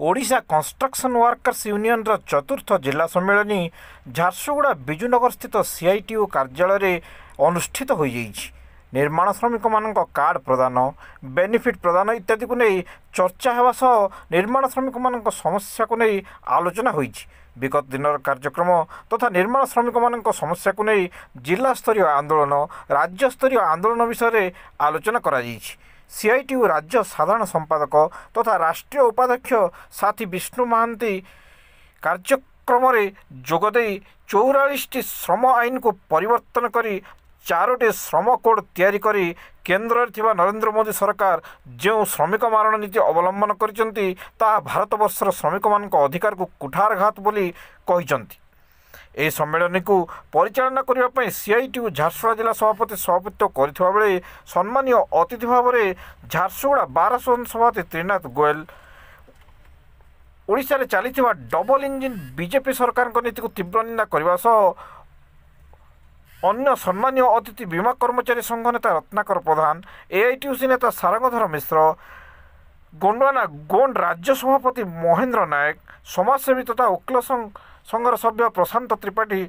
Odisha construction workers union चतुर्थ जिला सम्मेलन झारसुगुड़ा बिजुनगर स्थित सीआईटीयू कार्यालय अनुष्ठित हो निर्माण श्रमिक मान कार्ड प्रदान बेनिफिट प्रदान इत्यादि को नहीं चर्चा होगा सह निर्माण श्रमिक मान समस्या को नहीं आलोचना हो विगत दिन कार्यक्रम तथा निर्माण श्रमिक मान समस्या को नहीं जिला स्तरीय आंदोलन राज्य स्तरीय आंदोलन विषय आलोचना करा सीआईटीयू राज्य साधारण संपादक तथा राष्ट्रीय उपाध्यक्ष साथी विष्णु महांती कार्यक्रम जोगदे 44टी श्रम आईन को परिवर्तन करी 4टी श्रम कोड तैयारी करी केंद्र थिबा नरेंद्र मोदी सरकार जो श्रमिक मारण नीति अवलंबन करिसेंती ता भारतवर्षर श्रमिक मान अधिकार को कुठारघात बोली कहिसेंती। ए सम्मेलन को परिचालना करने सीआईटीयू झारसुगुड़ा जिला सभापति सभापतित्व करथिबा बेले सम्मानीय अतिथि भाव में झारसुगुड़ा बार आसन सभापति त्रिनाथ गोयल ओडिशा रे चलीथिबा डबल इंजिन बीजेपी सरकार नीति को तीव्र निंदा करने सह अन्य सम्मानीय अतिथि बीमा कर्मचारी संघ नेता रत्नाकर प्रधान एआईटीयूसी नेता सारंगधर मिश्र गोंडवाना गोंड राज्य सभापति महेंद्र नायक समाजसेवी तथा वकील संघर सभ्य प्रशांत त्रिपाठी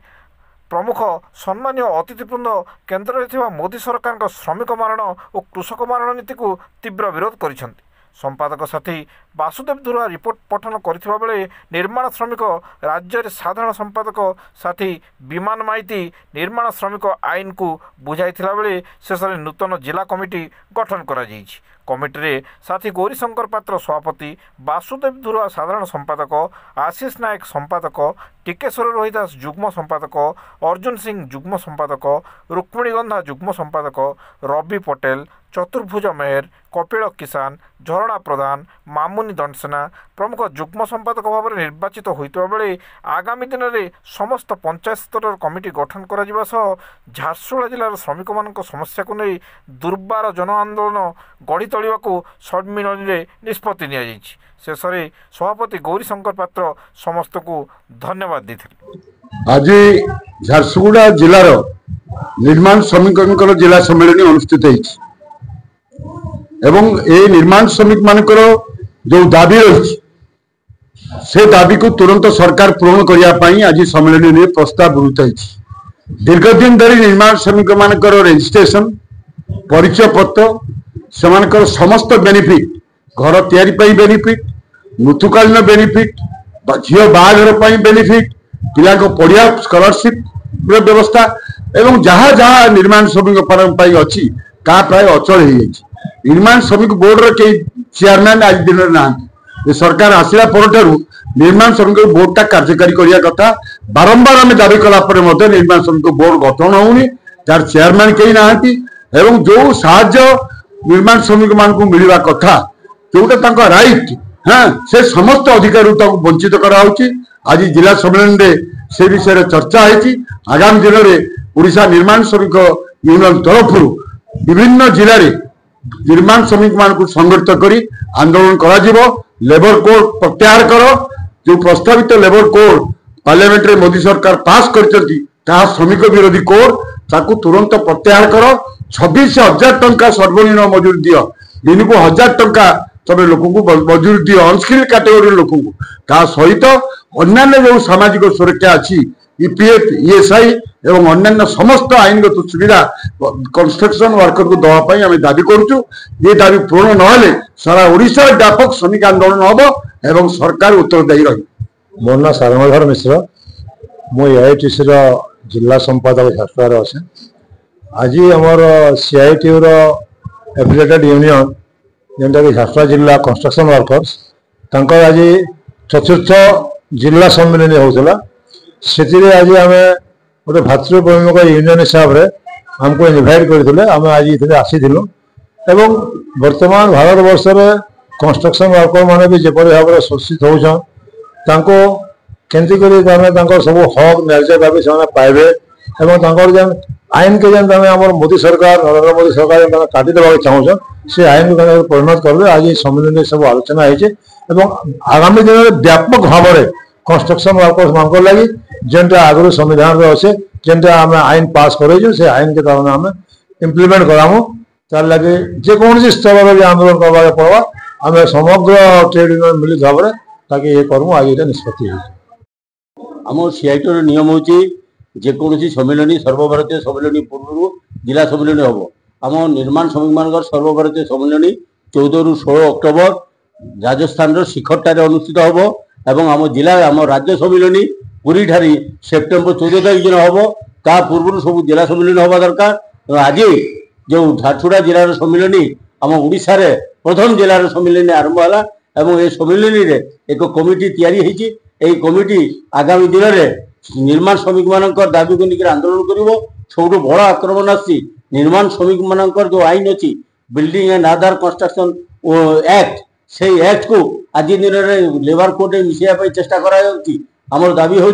प्रमुख सम्मानीय अतिथिवृंद केन्द्र में मोदी सरकार श्रमिक मारण और कृषक मारण नीति को तीव्र विरोध करिसेंती। संपादक साथी वासुदेव धुरा रिपोर्ट पठन करथिबा बेले निर्माण श्रमिक राज्य साधारण संपादक साथी विमान माइती निर्माण श्रमिक आईन को बुझाइथिला बेले शेष नूतन जिला कमिटी गठन करा जायछि। कमिटी रे साथी गौरीशंकर पात्र सभापति वासुदेव धुरा साधारण संपादक आशीष नायक संपादक टिकेश्वर रोहिदास जुग्म संपादक अर्जुन सिंह जुग्म संपादक रुक्मिणीगंधा जुग्म संपादक रवि पटेल चतुर्भुज मेहर कपिल किसान झरणा प्रधान मामुनी दंडसेना प्रमुख जुग्म संपादक भाव में निर्वाचित होता बेले आगामी दिन में समस्त पंचायत स्तर कमिटी गठन कर झारसुगुड़ा जिलार श्रमिक मान समस्या को नहीं दुर्बार जन आंदोलन गढ़ी तोड़ा को सम्मेलन में निष्पत्ति नि शेष सभापति गौरीशंकर पात्र समस्त को धन्यवाद देते। आज झारसुगुड़ा जिलार निर्माण श्रमिक जिला सम्मेलन अनुष्ठित होती एवं ए निर्माण श्रमिक मानकर जो दाबी रही से दाबी को तुरंत सरकार पूर्ण करने आज सम्मेलन में प्रस्ताव गृहीत दीर्घ दिन धरी निर्माण श्रमिक मानकर रजिस्ट्रेशन परिचय पत्र से समस्त बेनिफिट घर तैयारी बेनिफिट मृत्युकालीन बेनिफिट झील बाहाघर बेनिफिट पिला पढ़िया स्कॉलरशिप व्यवस्था एवं जहाँ जहाँ निर्माण श्रमिक अच्छी ता प्राय अचल हो निर्माण श्रमिक बोर्ड रे चेयरमैन आज दिन में ना सरकार आसला निर्माण श्रमिक बोर्ड टा कार्यकारी करने कथा बारंबार आम दावी कलापर निर्माण श्रमिक बोर्ड गठन होनी तार चेयरमैन कहीं ना एवं जो साहाय्य निर्माण श्रमिक मान को मिलवा कथा जोटा राइट हाँ से समस्त अधिकार वंचित कराऊँच आज जिला सम्मेलन में से विषय चर्चा है। आगामी दिन में ओडिशा निर्माण श्रमिक यूनियन तरफ विभिन्न जिले में निर्माण श्रमिक मान को संगठित करी आंदोलन करा लेबर कोड प्रत्याहार कर जो प्रस्तावित लेबर कोड पार्लियामेंट रे मोदी सरकार पास कर श्रमिक विरोधी कोड ताकू तुरंत प्रत्याहार कर 26,000 टंका सर्वनिम्न मजूरी दियो दिन को 1000 टंका तब लोक मजूरी दियो अनस्किल कैटेगोरी लोक सहित अन्य जो सामाजिक सुरक्षा अच्छी ईपीएफ ईएसआई एवं अन्य समस्त आईनगत सुविधा कंस्ट्रक्शन वर्कर को दवाई आम दाबी करुचु। ये दाबी पूर्ण नहले सारा ओडिशा व्यापक श्रमिक आंदोलन हम एवं सरकार उत्तरदायी रही। मोर ना सारंगधर मिश्र मु एआईटीसी जिला संपादक झारसुगुड़ा अच्छे। आज आमर सीआईटीयू एफिलिएटेड यूनियन जेनटा कि झारसुगुड़ा जिला कंस्ट्रक्शन वर्कर्स तांकर आज चतुर्थ जिला सम्मेलन होता से आज आम गोटे भातृप्रेमिक यूनियन हिसाब से आमको इनभाइट करते आम आज ये आसीलु एवं वर्तमान भारत वर्ष कंस्ट्रक्शन वर्कर मैंने भी जपरी भाव में शोषित होती कर सब हक न्याय दाबी से पाइबे एवं आईन के जेन आम मोदी सरकार नरेंद्र मोदी सरकार काटिदेवा चाहून से आईन को परिणत करेंगे। आज सम्मेलन सब आलोचना है आगामी दिन में व्यापक भाव में कंस्ट्रक्शन वर्कर्स मान लगी जेनटा आगु संविधान अच्छे जेनटा आम आईन पास कर से आईन के आम इम्प्लीमेंट करामु तार लगे जेकोसी स्तर में आंदोलन करवा पड़ा आम समग्र ट्रेड यूनियन मिलित भाव में ताकि ये करूँ आज ये निष्पत्ति आम सीआईटीर नियम हूँ जेकोसी सम्मिलनी सर्वभारतीय सम्मिलनी पूर्व जिला सम्मिलनी हम आम निर्माण श्रमिक मान सर्वभारतीय सम्मिलनी 14 ରୁ 16 अक्टोबर राजस्थान शिखरटार अनुष्ठित हम एवं आम जिला आम राज्य सम्मिलनी पुरी ठारी सेप्टेम्बर 14 तारीख दिन हम ता पूर्व सब जिला सम्मिलनी हवा दरकार। आज जो झारसुगुड़ा जिलार सम्मिलनी आम ओडिशा रे प्रथम जिलार सम्मिलनी आरंभ है एवं ए सम्मिलनी रे एक कमिटी तैयारी होईची। एई कमिटी आगामी दिन में निर्माण श्रमिक मान दाबी को लेकर आंदोलन कर सब बड़ आक्रमण आसी निर्माण श्रमिक मान जो आईन अच्छी building and other construction act से एक्ट को आज दिन में लेबर कोर्ट में मिसाइबा चेष्टा कर दाबी हूँ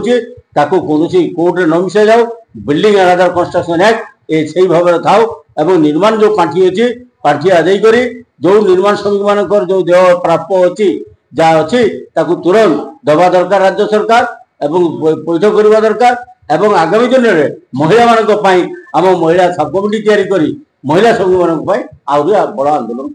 कौन कोर्ट में न मिसाई जाओ building and other construction act ये भाव में थाओ एवं निर्माण जो पांठी अच्छी पांठी आदाय कर जो निर्माण श्रमिक मान जो देह प्राप्त अच्छी जहाँ अच्छी तुरंत दबा दरकार राज्य सरकार एवं पैठ करवा दरकार एवं आगामी दिन में महिला मान आम महिला सब कमिटी तैयारी करी महिला श्रमिक मान आहरी बड़ आंदोलन।